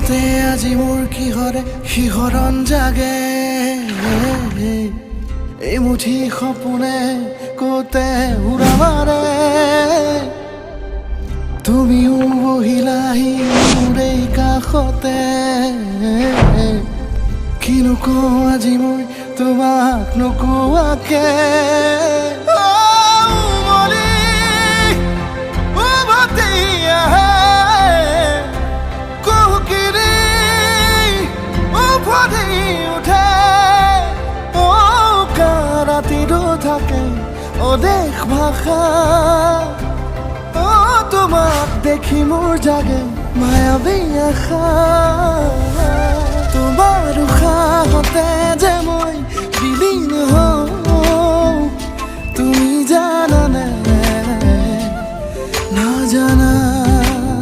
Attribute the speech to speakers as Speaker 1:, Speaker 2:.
Speaker 1: মনতে আজি মোৰ কিহৰে শিহৰণ জাগে এই মুঠি সপোনে কতে উৰা মাৰে তুমিও বহিলাহি মোৰ এই কাষতে কিনো কওঁ আজি মই তোমাক নোকোৱাকে থাকে অদেশ ভাষা তোমাক দেখি মোৰ জাগে মায়াবী আশা তোমাৰ উশাহতে যে মই বিলীন